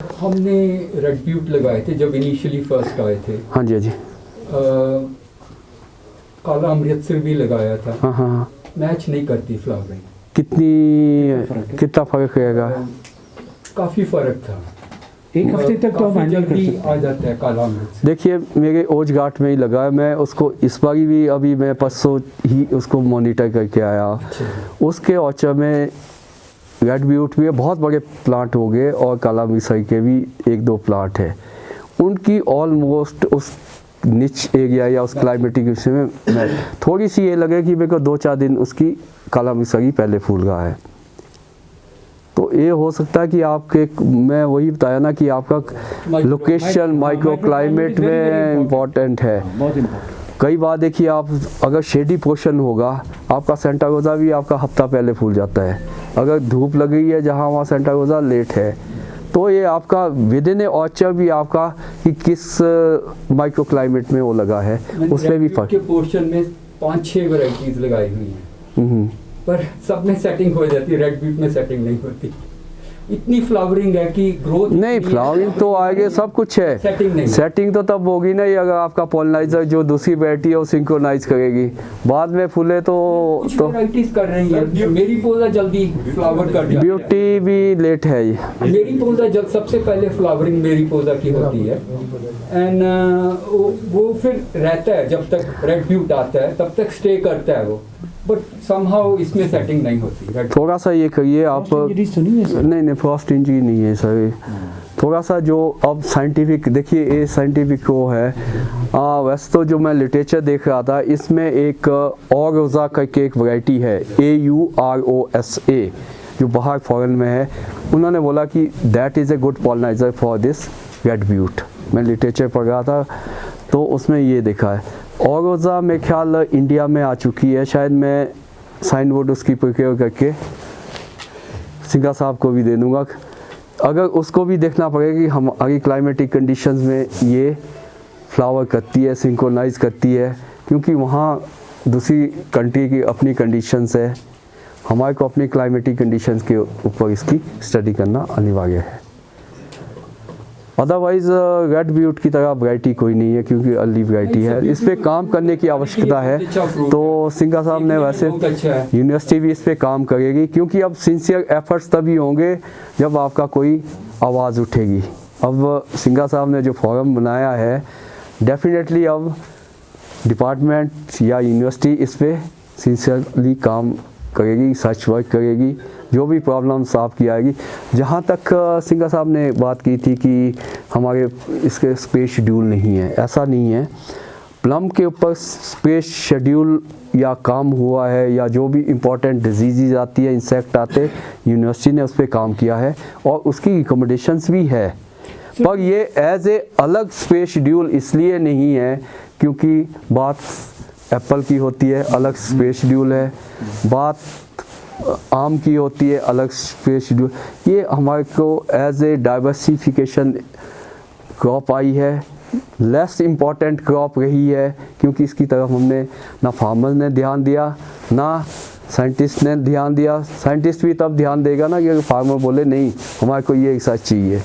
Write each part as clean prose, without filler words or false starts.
हमने रेड ब्यूट लगाए थे जब इनिशियली फर्स्ट आए थे। हाँ जी, हाँ जी। काला अमृतसर भी लगाया था। हाँ हाँ हाँ। मैच नहीं करती फ्लावरिंग। कितना फ़र्क रहेगा? काफ़ी फ़र्क था। एक हफ्ते तक तो हम जल्दी आ जाता है काला अमृतसर। देखिए मेरे ओज घाट में ही लगा है, मैं उसको इस बार भी अभी मैं परसों ही उसको मॉनिटर करके आया। उसके औचा में रेड ब्यूट भी बहुत बड़े प्लांट हो गए और काला अमृतसर के भी 1-2 प्लांट है। उनकी ऑलमोस्ट उस निच एरिया या उस क्लाइमेटिक विषय में मैं थोड़ी सी ये लगे कि मेरे को 2-4 दिन उसकी काला अमृतसरी पहले फूल रहा है। तो ये हो सकता है कि आपके, मैं वही बताया ना कि आपका लोकेशन माइक्रो क्लाइमेट में इम्पॉर्टेंट है। कई बार देखिए आप अगर शेडी पोर्शन होगा, आपका सेंटा रोज़ा भी आपका हफ्ता पहले फूल जाता है। अगर धूप लगी है जहाँ वहाँ सेंटा रोज़ा लेट है। तो ये आपका विद इन ऑर्चर भी आपका कि किस माइक्रो क्लाइमेट में वो लगा है उसमें भी फर्क। के पोर्शन में 5-6 वैरायटीज लगाई हुई हैं, पर सब में सेटिंग हो जाती है, रेड ब्यूट में सेटिंग नहीं होती। इतनी फ्लावरिंग है कि ग्रोथ नहीं, फ्लावरिंग तो आगे सब कुछ है, सेटिंग नहीं। सेटिंग तो तब होगी नहीं अगर आपका पॉलिनाइजर जो दूसरी वैरायटी है वो सिंक्रोनाइज करेगी। बाद में फूले तो वैरायटीज कर रही है। मेरी पौधा जल्दी फ्लावर कर दिया, ब्यूटी भी लेट है ये। मेरी पौधा जब सबसे पहले फ्लावरिंग मेरी पौधा की होती है। एंड वो फिर रहता है जब तक रेड ब्यूट आता है तब तक स्टे करता है वो, बट समहाउ इसमें सेटिंग नहीं होती। थोड़ा सा ये करिए आप, नहीं फ्रॉस्ट इंजरी नहीं है सर। थोड़ा सा जो अब साइंटिफिक देखिए, ये साइंटिफिक वो है। वैसे तो जो मैं लिटरेचर देख रहा था इसमें एक ऑरोजा करके एक वैरायटी है, AUROSA, जो बाहर फॉरेन में है। उन्होंने बोला कि that is a good pollinizer for this red beaut. मैं लिटरेचर पढ़ रहा था तो उसमें ये देखा है। ऑरोजा में ख्याल इंडिया में आ चुकी है, शायद मैं साइन बोर्ड उसकी प्रिपेयर करके सिंघा साहब को भी दे दूँगा। अगर उसको भी देखना पड़ेगा कि हमारी क्लाइमेटिक कंडीशंस में ये फ्लावर करती है, सिंक्रोनाइज करती है, क्योंकि वहाँ दूसरी कंट्री की अपनी कंडीशंस है। हमारे को अपनी क्लाइमेटिक कंडीशंस के ऊपर इसकी स्टडी करना अनिवार्य है। अदरवाइज़ रेड ब्यूट की तरह वैरायटी कोई नहीं है, क्योंकि अर्ली वैरायटी है, इस पर काम करने की आवश्यकता है। तो सिंघा साहब ने वैसे यूनिवर्सिटी भी इस पर काम करेगी, क्योंकि अब सिंसियर एफर्ट्स तभी होंगे जब आपका कोई आवाज़ उठेगी। अब सिंघा साहब ने जो फोरम बनाया है, डेफिनेटली अब डिपार्टमेंट या यूनिवर्सिटी इस पर सिंसियरली काम करेगी, सर्च वर्क करेगी, जो भी प्रॉब्लम्स आपकी आएगी। जहाँ तक सिंघा साहब ने बात की थी कि हमारे इसके स्पेस शेड्यूल नहीं है, ऐसा नहीं है। प्लम के ऊपर स्पेस शेड्यूल या काम हुआ है, या जो भी इम्पोर्टेंट डिजीज़ आती है, इंसेक्ट आते, यूनिवर्सिटी ने उस पर काम किया है और उसकी रिकमेंडेशंस भी है। पर ये एज ए अलग स्पेस शेड्यूल इसलिए नहीं है क्योंकि बात एप्पल की होती है, अलग स्पेस शेड्यूल है, बात आम की होती है, अलग स्पेस शेड्यूल। ये हमारे को as a diversification crop I है, लेस इम्पॉर्टेंट क्रॉप रही है, क्योंकि इसकी तरफ हमने ना फार्मर ने ध्यान दिया ना साइंटिस्ट ने ध्यान दिया। साइंटिस्ट भी तब ध्यान देगा ना कि फार्मर बोले नहीं हमारे को ये रिसर्च चाहिए।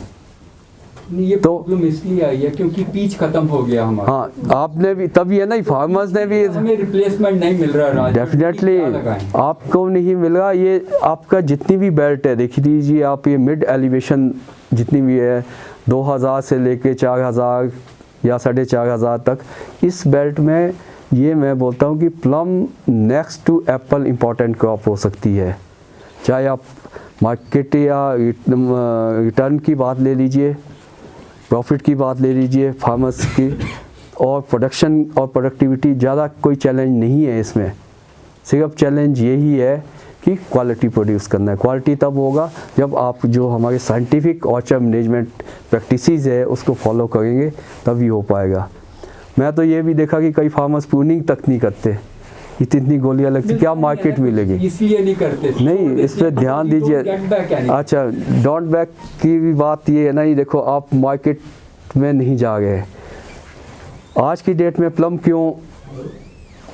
ये तो प्रॉब्लम इसलिए आई है क्योंकि पीच खत्म हो गया हमारा। हाँ, आपने भी तभी है ना, फार्मर्स ने भी, हमें रिप्लेसमेंट नहीं मिल रहा। डेफिनेटली आपको नहीं मिल रहा। ये आपका जितनी भी बेल्ट है, देख लीजिए आप, ये मिड एलिवेशन जितनी भी है 2000 से लेके 4000 या 4500 तक, इस बेल्ट में ये मैं बोलता हूँ कि plum next to apple important crop हो सकती है। चाहे आप मार्केट या रिटर्न की बात ले लीजिए, प्रॉफिट की बात ले लीजिए फार्मर्स की, और प्रोडक्शन और प्रोडक्टिविटी, ज़्यादा कोई चैलेंज नहीं है इसमें। सिर्फ चैलेंज यही है कि क्वालिटी प्रोड्यूस करना है। क्वालिटी तब होगा जब आप जो हमारे साइंटिफिक ऑर्चर्ड मैनेजमेंट प्रैक्टिसेस है उसको फॉलो करेंगे, तभी हो पाएगा। मैं तो ये भी देखा कि कई फार्मर्स प्रूनिंग तक नहीं करते, इतनी गोलियां लगती, क्या मार्केट मिलेगी, इसलिए नहीं करते। नहीं, इस पर ध्यान दीजिए। अच्छा, डॉट बैक की भी बात ये है ना, ये देखो आप मार्केट में नहीं जा गए। आज की डेट में प्लम क्यों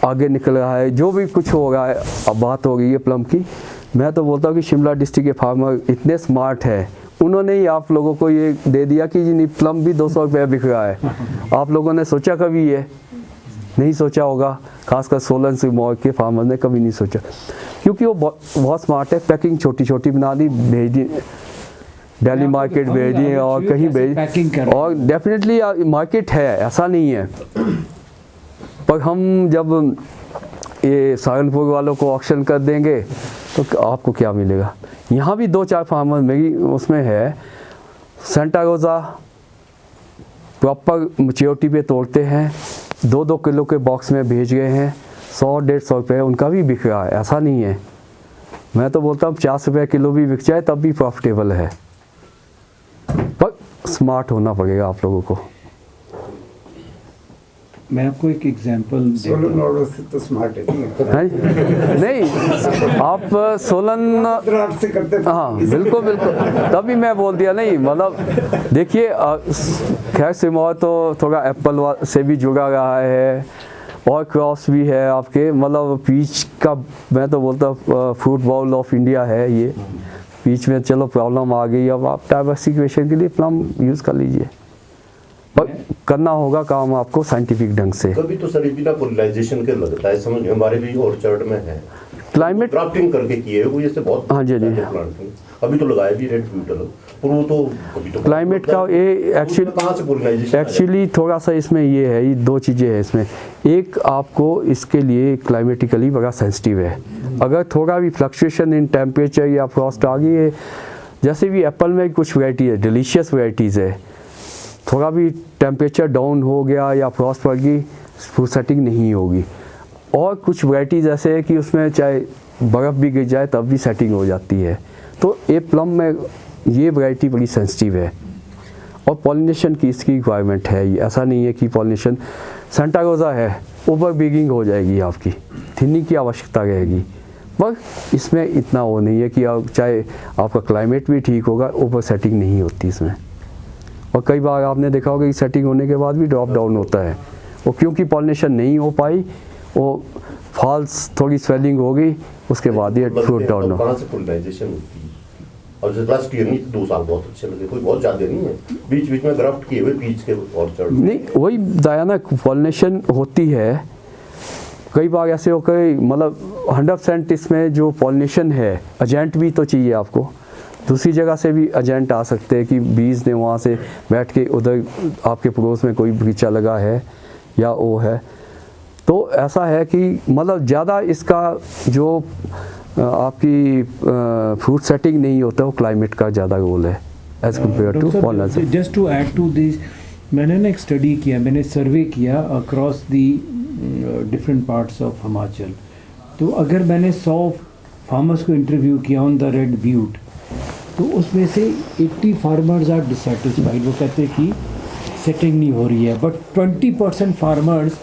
आगे निकल रहा है, जो भी कुछ हो रहा है, अब बात हो गई है प्लम की। मैं तो बोलता हूँ कि शिमला डिस्ट्रिक्ट के फार्मर इतने स्मार्ट है, उन्होंने ही आप लोगों को ये दे दिया कि जी नहीं प्लम भी 200 रुपये बिक रहा है। आप लोगों ने सोचा कभी ये नहीं सोचा होगा, खासकर सोलन सिरमौर के फार्मर ने कभी नहीं सोचा, क्योंकि वो बहुत स्मार्ट है। पैकिंग छोटी छोटी बना दी, भेज दी दिल्ली मार्केट भेज दी और कहीं भेज, और डेफिनेटली मार्केट है, ऐसा नहीं है। पर हम जब ये सहारनपुर वालों को ऑक्शन कर देंगे तो आपको क्या मिलेगा। यहाँ भी 2-4 फार्मर मेरी उसमें है, सेंटा रोज़ा प्रॉपर मैच्योरिटी पे तोड़ते हैं, 2-2 किलो के बॉक्स में भेज गए हैं, 100-150 रुपये उनका भी बिक रहा है, ऐसा नहीं है। मैं तो बोलता हूँ 50 रुपये किलो भी बिक जाए तब भी प्रॉफिटेबल है, पर स्मार्ट होना पड़ेगा आप लोगों को। मैं आपको एक एग्जांपल सोलन ऑर्डर से तो स्मार्ट है नहीं, आप सोलन से करते थे। हाँ बिल्कुल बिल्कुल, तभी मैं बोल दिया। नहीं मतलब देखिए, खैर सिरमौर तो थोड़ा एप्पल से भी जुड़ा रहा है और क्रॉस भी है आपके, मतलब पीच का मैं तो बोलता फ्रूट बाउल ऑफ इंडिया है ये। पीच में चलो प्रॉब्लम आ गई, अब आप डाइवर्सिफिकेशन के लिए प्लम यूज़ कर लीजिए, पर करना होगा काम आपको साइंटिफिक ढंग से। कभी तो सर बिना पोलिनाइजेशन के लगता है, समझ हमारे भी ऑर्चर्ड में है क्लाइमेट ड्राफ्टिंग करके किए हुए, जैसे बहुत हाँ जी जी, अभी तो लगाया भी रेड ब्यूटल, पर वो तो अभी तो क्लाइमेट का ये कहाँ से पोलिनाइजेशन एक्चुअली थोड़ा सा इसमें ये है, ये 2 चीज़ें हैं इसमें। एक आपको इसके लिए क्लाइमेटिकली बड़ा सेंसिटिव है, अगर थोड़ा भी फ्लक्चुएशन इन टेम्परेचर या फ्रॉस्ट आ गई है, जैसे भी एप्पल में कुछ वैरायटी है डिलीशियस वैरायटीज़ है, थोड़ा भी टेम्परेचर डाउन हो गया या फ्रॉस्ट पड़ गई, फ्रूट सेटिंग नहीं होगी। और कुछ वैरायटीज़ ऐसे है कि उसमें चाहे बर्फ़ भी गिर जाए तब भी सेटिंग हो जाती है। तो ये प्लम में ये वैरायटी बड़ी सेंसिटिव है, और पॉलिनेशन की इसकी रिक्वायरमेंट है। ये ऐसा नहीं है कि पॉलिनेशन सेंटा रोज़ा है ओवर बीगिंग हो जाएगी, आपकी थिनिंग की आवश्यकता रहेगी, पर इसमें इतना वो नहीं है कि आप चाहे आपका क्लाइमेट भी ठीक होगा, ओवर सेटिंग नहीं होती इसमें। और कई बार आपने देखा होगा कि सेटिंग होने के बाद भी ड्रॉप डाउन होता है, वो क्योंकि पॉलिनेशन नहीं हो पाई, वो फॉल्स थोड़ी स्वेलिंग हो गई, उसके बाद ये फ्रूट डाउन हो। कहाँ से पोलिनाइजेशन होती है? और जैसे लास्ट ईयर नहीं 2 साल बहुत अच्छे लगे, कोई बहुत ज़्यादा नहीं है, बीच बीच में ग्राफ्ट किए हुए पीच के ऑर्चर्ड नहीं, वही दायाना पॉलिनेशन होती है। कई बार ऐसे हो गए, मतलब 100% इसमें जो पॉलिनेशन है, एजेंट भी तो चाहिए आपको, दूसरी जगह से भी एजेंट आ सकते हैं कि बीज ने वहाँ से बैठ के उधर आपके पड़ोस में कोई बगीचा लगा है या वो है। तो ऐसा है कि मतलब ज़्यादा इसका जो आपकी फ्रूट सेटिंग नहीं होता, वो क्लाइमेट का ज़्यादा रोल है as compare to pollination. Just to add to this, मैंने ना एक स्टडी किया, मैंने सर्वे किया across the different parts of Himachal. तो अगर मैंने 100 फार्मर्स को इंटरव्यू किया ऑन द रेड ब्यूट, तो उसमें से 80 फार्मर्स आर डिससेटिस्फाइड, वो कहते हैं कि सेटिंग नहीं हो रही है, but 20% farmers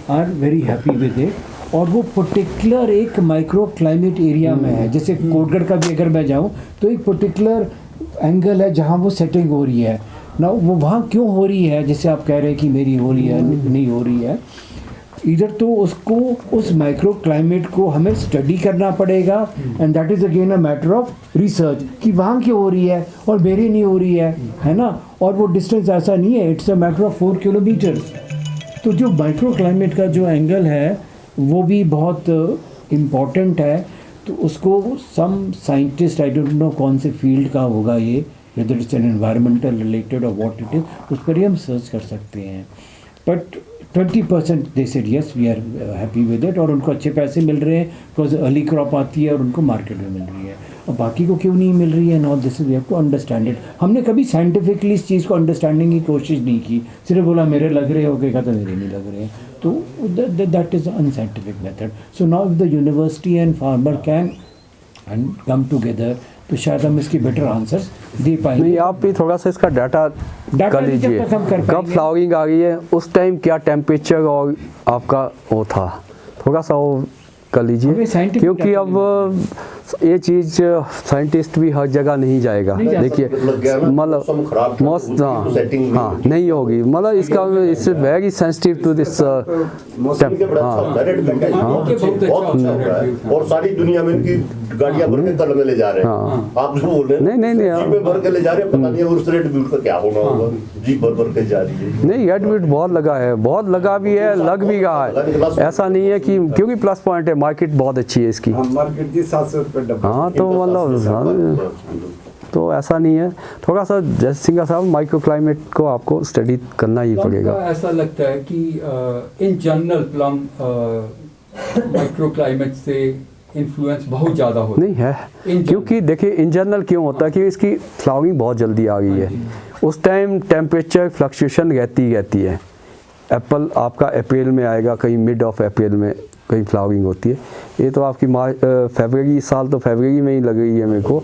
are very happy with it, और वो पर्टिकुलर एक माइक्रो क्लाइमेट एरिया में है। जैसे कोटगढ़ का भी अगर मैं जाऊँ तो एक पर्टिकुलर एंगल है जहाँ वो सेटिंग हो रही है ना, वो वहाँ क्यों हो रही है, जैसे आप कह रहे हैं कि मेरी हो रही है नहीं हो रही है, इधर तो उसको उस माइक्रो क्लाइमेट को हमें स्टडी करना पड़ेगा, and that is again a matter of research कि वहाँ क्यों हो रही है और मेरी नहीं हो रही है ना। और वो डिस्टेंस ऐसा नहीं है, it's a matter of 4 kilometres. तो जो माइक्रो क्लाइमेट का जो एंगल है वो भी बहुत इम्पॉर्टेंट है। तो उसको some scientist, I don't know कौन से फील्ड का होगा ये, whether it's an environmental related और व्हाट इट इज़, उस पर ही हम सर्च कर सकते हैं। But 20% they said yes we are happy with it, और उनको अच्छे पैसे मिल रहे हैं बिकॉज अर्ली क्रॉप आती है और उनको मार्केट में मिल रही है, और बाकी को क्यों नहीं मिल रही है, not this we have to understand it. हमने कभी साइंटिफिकली इस चीज़ को अंडरस्टैंडिंग की कोशिश नहीं की, सिर्फ बोला मेरे लग रहे हो गए, कहा तो मेरे नहीं लग रहे हैं, तो that is unscientific method. So now if the university and farmer can and come together, तो शायद हम इसकी बेटर आंसर्स दे पाएंगे। नहीं, आप भी थोड़ा सा इसका डाटा कर लीजिए, कब फ्लावरिंग आ गई है, उस टाइम क्या टेम्परेचर और आपका वो था, थोड़ा सा वो कर लीजिए, क्योंकि अब ये चीज़ साइंटिस्ट भी हर जगह नहीं जाएगा। देखिए मतलब मौसम हाँ नहीं होगी, मतलब इसका it's very sensitive to this. और सारी दुनिया में इनकी गाड़ियां भर के कल में ले जा रहे हैं। हाँ। आप जो बोल रहे हैं नहीं, जीप में भर के ले जा रहे हैं, पता नहीं उस रेड ब्यूट का क्या होना होगा, जीप भर भर के जा रही है। नहीं, रेड बीट बहुत लगा है, बहुत लगा भी है, लग भी रहा है, ऐसा नहीं है कि, क्योंकि प्लस पॉइंट है, मार्केट बहुत अच्छी है इसकी। मार्केट जी 700 रुपये डब्बा। हाँ, तो मतलब तो ऐसा नहीं है, थोड़ा सा जैसे सिंघा साहब माइक्रो क्लाइमेट को आपको स्टडी करना ही प्लम पड़ेगा। का ऐसा लगता है कि in general plum micro climate से इन्फ्लुएंस बहुत ज़्यादा होता नहीं है, In क्योंकि देखिए इन जनरल क्यों होता है कि इसकी फ्लावरिंग बहुत जल्दी आ गई है, उस टाइम टेम्परेचर फ्लक्चुएशन रहती है। एप्पल आपका अप्रैल में आएगा, कहीं मिड ऑफ अप्रैल में कहीं फ्लावरिंग होती है। ये तो आपकी फरवरी, इस साल तो फरवरी में ही लग रही है मेरे को,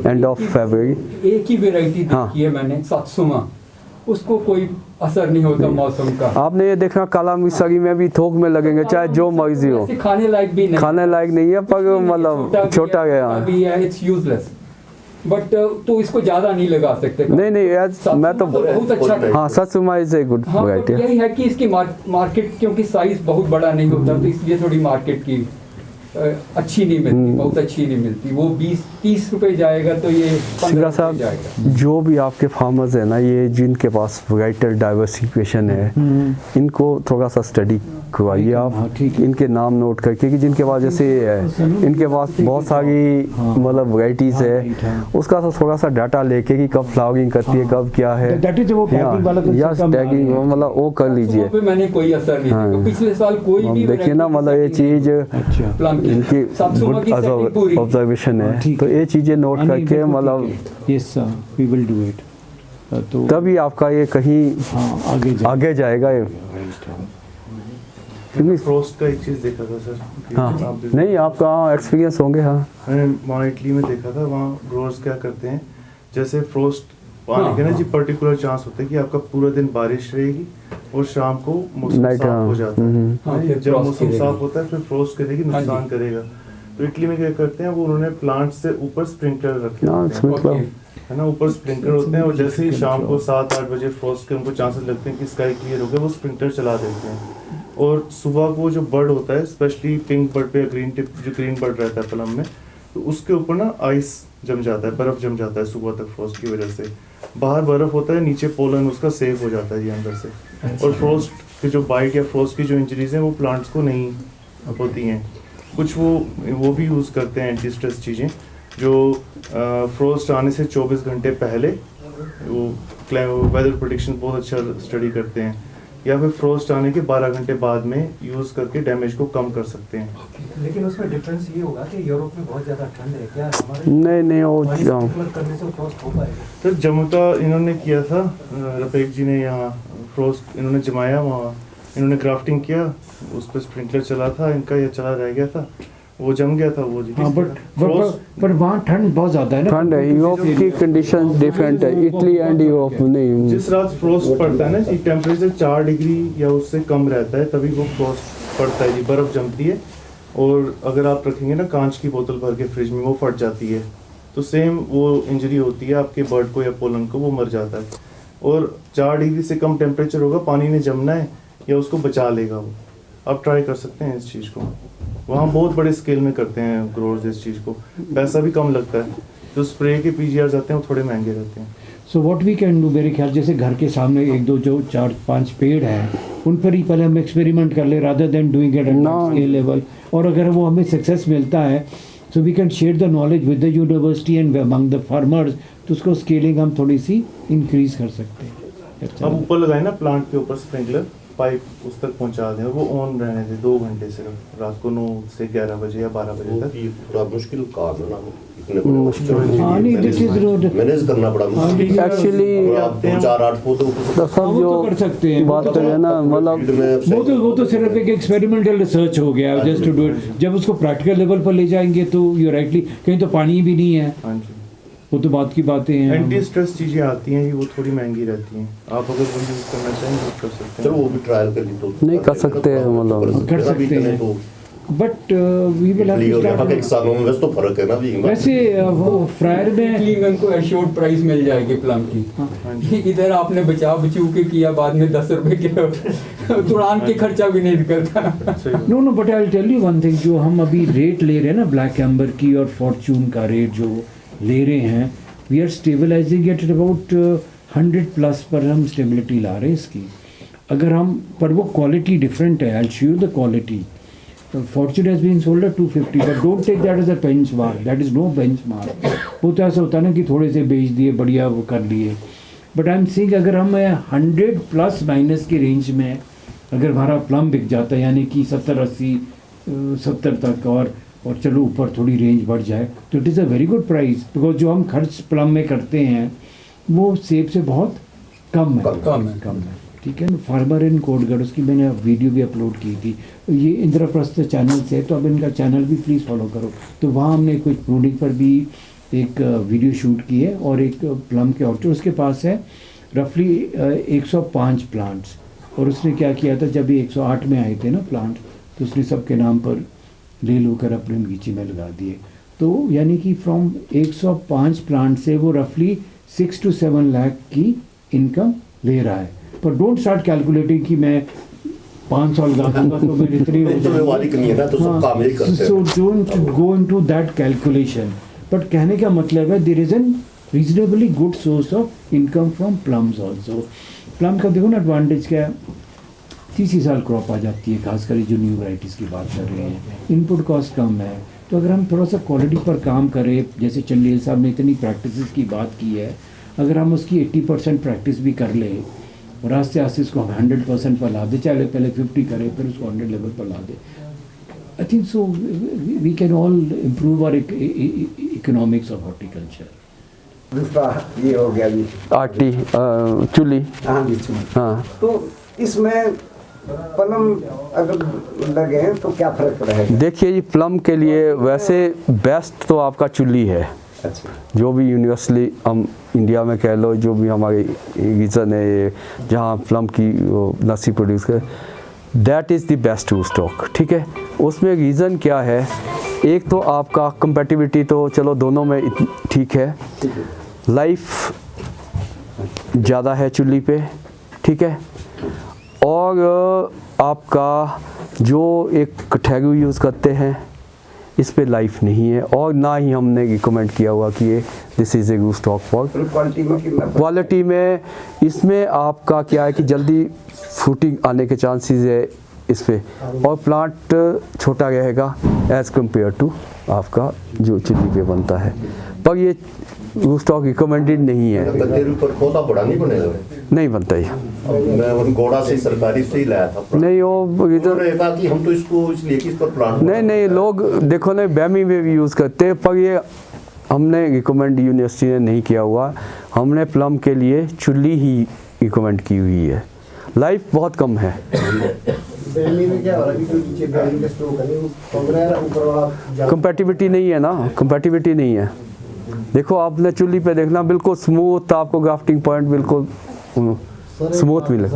एंड ऑफ फरवरी। एक ही वेराइटी हाँ। देखी है मैंने, सात्सुमा, उसको कोई असर नहीं होता मौसम का। आपने ये देखना काला मिसरी में भी थोक में लगेंगे, चाहे जो मर्जी हो, ऐसे खाने लायक भी नहीं, खाने लायक नहीं है, पर मतलब छोटा गया है, इट्स यूजलेस। बट तो इसको ज़्यादा नहीं लगा सकते। नहीं मैं तो बहुत अच्छा है। हाँ, सत्सुमा इज ए गुड हाँ, वैरायटी। तो यही है कि इसकी मार्केट, क्योंकि साइज बहुत बड़ा नहीं होता, तो इसलिए थोड़ी मार्केट की अच्छी नहीं मिलती, बहुत अच्छी नहीं मिलती। वो 20-30 रुपए जाएगा तो ये 15 सिंघा रुपए साहब, जाएगा। जो भी आपके फार्मर्स है ना, ये जिनके पास वैराइटल डाइवर्सिफिकेशन है, इनको थोड़ा सा स्टडी करवाइए आप, हाँ, ठीक है। इनके नाम नोट करके कि जिनके पास जैसे ये है, इनके पास बहुत सारी मतलब वैराइटीज है, उसका तो थोड़ा सा डाटा लेके कि कब फ्लावरिंग करती है, कब क्या है, That is वो टैगिंग वाला तो या system टैगिंग आ गया। मतलब वो कर लीजिए। पे मैंने कोई असर नहीं हाँ। देखा। पिछले साल कोई भी देखिए ना, मतलब ये चीज़ अच्छा। प्लम की इनकी सात्सुमा की setting पूरी। ऑब्जर्वेशन है, ठीक तो ये चीज़ें नोट हाँ, नहीं, करके बिल्कुल मतलब ठीक है। Yes sir, we will do it। तो तभी आपका ये कहीं हाँ, आगे जाएगा ये। मैंने फ्रोस्ट का एक चीज़ देखा था सर कि हाँ, आप भी- नहीं आपका एक्सपीरियंस होंगे। हाँ, मैंने वहाँ इटली में देखा था, वहाँ ग्रोअर्स क्या करते हैं, जैसे फ्रोस्ट पाने के ना जी पर्टिकुलर चांस होता है कि आपका पूरा दिन बारिश रहेगी और शाम को मौसम Night, साफ हाँ, हो जाता है। हाँ, फिर जब frost मौसम गिरेगी। साफ होता है फिर फ्रोस्ट करेगी, हाँ जी। नुकसान करेगा। तो इटली में क्या करते हैं, वो उन्होंने प्लांट से ऊपर स्प्रिंकलर रखे हाँ, होते हैं, मतलब ओके। है ना, ऊपर स्प्रिंकलर होते हैं, और जैसे ही शाम को 7-8 बजे फ्रोस्ट के उनको चांसेस लगते हैं कि स्काई क्लियर हो गया, वो स्प्रिंकलर चला देते हैं। और सुबह को जो बर्ड होता है, स्पेशली पिंक बर्ड पे, ग्रीन टिप जो ग्रीन बर्ड रहता है प्लम में, तो उसके ऊपर ना आइस जम जाता है, बर्फ जम जाता है सुबह तक फ्रोस्ट की वजह से। बाहर बर्फ होता है, नीचे पोलन उसका सेव हो जाता है ये अंदर से। और फ्रोस्ट की जो बाइट या फ्रोस्ट की जो इंजरीज हैं वो प्लांट्स को नहीं होती हैं। कुछ वो भी यूज़ करते हैं एंटी स्ट्रेस चीज़ें, जो फ्रोस्ट आने से 24 घंटे पहले वो वेदर प्रेडिक्शन बहुत अच्छा स्टडी करते हैं, या फिर फ्रोस्ट आने के 12 घंटे बाद में यूज़ करके डैमेज को कम कर सकते हैं। लेकिन उसमें डिफरेंस ये होगा कि यूरोप में बहुत ज़्यादा ठंड है, क्या हमारे नहीं वो करने से फ्रोस्ट हो पाएगा? सर जम्मू का इन्होंने किया था, रफीक जी ने यहाँ फ्रोस्ट इन्होंने जमाया, वहाँ इन्होंने ग्राफ्टिंग किया, उस पर स्प्रिंकलर चला था इनका, या चला रह गया था, वो जम गया था वो जी। हाँ, पर वहाँ ठंड बहुत ज़्यादा है ना। ठंड है, यूरोप की कंडीशन डिफरेंट है, इटली एंड यूरोप नहीं। जिस रात फ्रोस्ट पड़ता है ना जी, टेम्परेचर 4 डिग्री या उससे कम रहता है, तभी वो फ्रोस्ट पड़ता है जी, बर्फ़ जमती है। और अगर आप रखेंगे ना कांच की बोतल भर के फ्रिज में, वो फट जाती है, तो सेम वो इंजरी होती है आपके बर्ड को या पोलन को, वो मर जाता है। और 4 डिग्री से कम टेम्परेचर होगा, पानी ने जमना है या उसको बचा लेगा वो। आप ट्राई कर सकते हैं इस चीज़ को, वहाँ बहुत बड़े स्केल में करते हैं ग्रोअर्स इस चीज़ को, पैसा भी कम लगता है। जो स्प्रे के पीजीआर जाते हैं वो थोड़े महंगे रहते हैं। So what we can do, मेरे ख्याल जैसे घर के सामने 1-2 जो 4-5 पेड़ हैं, उन पर ही पहले हम एक्सपेरिमेंट कर ले, rather than doing it at scale level. और अगर वो हमें सक्सेस मिलता है, so we can share the knowledge with the university and among the farmers, तो उसको स्केलिंग हम थोड़ी सी इंक्रीज कर सकते हैं। अब ऊपर लगाए ना प्लांट के ऊपर स्प्रिंकलर, पाइप उस तक पहुंचा दें, और वो ऑन रहने दें 2 घंटे सिर्फ, रात को 9 से 11 बजे या 12 बजे तक। ये थोड़ा मुश्किल काम है ना, इतने बड़े हाँ, नहीं, this is road. मैनेज करना बड़ा मुश्किल है। एक्चुअली और आप 2-4-8 पौधों को सब वो तो कर सकते जो हैं, बात वो कर रहे हैं ना, मतलब वो तो सिर्फ एक एक्सपेरिमेंटल रिसर्च हो गया, जस्ट टू डू इट। जब उसको प्रैक्टिकल लेवल पर ले जाएंगे तो यू राइटली, कहीं तो पानी भी नहीं है, हाँ जी। वो तो बात की बातें हैं। एंटी स्ट्रेस चीज़ें आती हैं, वो थोड़ी महंगी रहती हैं। आप अगर वो यूज़ करना चाहें तो कर सकते हैं। चलो वो भी ट्रायल कर ली तो नहीं कर सकते हैं, मतलब कर सकते हैं। तो but we will have Italy to और यहाँ के स्टार्ट। किसानों में वैसे तो फर्क है ना भी वैसे वो फ्रायर में क्लीगन को एश्योर्ड प्राइस मिल जाएगी प्लम की। कि इधर आपने बचा बचू के किया, बाद में 10 रुपए किलो तुड़ान के खर्चा भी नहीं निकलता। No but I will tell you one thing, जो हम अभी रेट ले रहे हैं ना ब्लैक एम्बर की और फॉर्चून का रेट जो ले रहे हैं, we are stabilising at about 100+ पर हम स्टेबिलिटी ला रहे हैं इसकी। अगर हम पर वो क्वालिटी डिफरेंट है, I show you the quality. Fortune has been sold at 250, but don't take that as a benchmark, that is no benchmark. वो तो ऐसा होता है ना कि थोड़े से बेच दिए, बढ़िया वो कर लिए। बट आई एम सेइंग अगर हम 100± की रेंज में अगर हमारा प्लम बिक जाता है, यानी कि 70-80 70 तक, और चलो ऊपर थोड़ी रेंज बढ़ जाए, तो it is a very good price. Because जो हम खर्च प्लम में करते हैं वो सेब से बहुत कम है। ठीक है ना। फार्मर इन कोटगढ़, उसकी मैंने वीडियो भी अपलोड की थी। ये इंद्रप्रस्थ चैनल से, तो अब इनका चैनल भी प्लीज़ फॉलो करो। तो वहाँ हमने कुछ प्रूनिंग पर भी एक वीडियो शूट की है, और एक प्लम के ऑर्चर्ड उसके पास है रफली 105 प्लांट्स। और उसने क्या किया था, जब ये 108 में आए थे ना प्लांट, तो उसने सबके नाम पर ले कर अपने बगीचे में लगा दिए। तो यानी कि फ्रॉम 105 प्लांट से वो रफली 6 to 7 लाख की इनकम ले रहा है। पर डोंट स्टार्ट कैलकुलेटिंग कि मैं 5 साल लगा दूंगा तो मेरी इतनी हो तो व्यवहारिक नहीं है ना, तो सब काम यही करते हैं। So don't go into that calculation. But कहने का मतलब है there is an reasonably good source of income from plums also. Plum का देखो ना एडवांटेज क्या है, 30 साल क्रॉप आ जाती है, खासकर जो न्यू वैराइटीज़ की बात कर रहे हैं। इनपुट कॉस्ट कम है, तो अगर हम थोड़ा सा क्वालिटी पर काम करें, जैसे चंदेल साहब ने इतनी प्रैक्टिसेस की बात की है, अगर हम उसकी 80% प्रैक्टिस भी कर लें और आस्ते आस्ते इसको 100% पर ला दे, चाहे पहले 50 करें फिर उसको 100 लेवल पर ला दे, I think so we can all improve our economics of horticulture. दूसरा ये हो गया जी आटी चुली। हाँ जी चुनी। हाँ, तो इसमें प्लम अगर लगे तो क्या फर्क पड़ेगा? देखिए जी, प्लम के लिए वैसे बेस्ट तो आपका चुली है। अच्छा, जो भी यूनिवर्सली हम इंडिया में कह लो, जो भी हमारे रीजन है ये जहाँ प्लम की लस्सी प्रोड्यूस कर, that is the best to stock. ठीक है, उसमें रीज़न क्या है, एक तो आपका कंपेटिबिलिटी तो चलो दोनों में ठीक है, लाइफ ज़्यादा है चुल्ली पे। ठीक है, और आपका जो एक कठैगू यूज़ करते हैं इस पे लाइफ नहीं है, और ना ही हमने रिकमेंड किया हुआ कि ये this is a good stock for. Quality में कितना? क्वालिटी में इसमें आपका क्या है कि जल्दी फ्रूटिंग आने के चांसेस है इस पे, और प्लांट छोटा रहेगा एज़ कम्पेयर टू आपका जो चिल्ली पे बनता है। पर ये स्टॉक रिकमेंडेड नहीं है, गद्देर ऊपर पौधा बड़ा नहीं बनेगा, नहीं बनता ये। मैं वो गोड़ा से सरकारी से ही लाया था। नहीं, वो उन्होंने कहा कि हम तो इसको इसलिए कि इस पर प्लांट नहीं लोग देखो ना बैमी में भी यूज़ करते हैं, पर ये हमने रिकमेंड यूनिवर्सिटी ने नहीं किया हुआ। हमने प्लम के लिए चुल्ली ही रिकमेंड की हुई है, लाइफ बहुत कम है। बैमी में क्या हो रहा है कि नीचे बैमी का स्टोक है, वो पंद्रह ऊपर वाला कंपैटिबिलिटी नहीं है ना, कंपैटिबिलिटी नहीं है। देखो आपने चुल्ली पे देखना बिल्कुल स्मूथ, आपको ग्राफ्टिंग पॉइंट बिल्कुल स्मूथ मिले।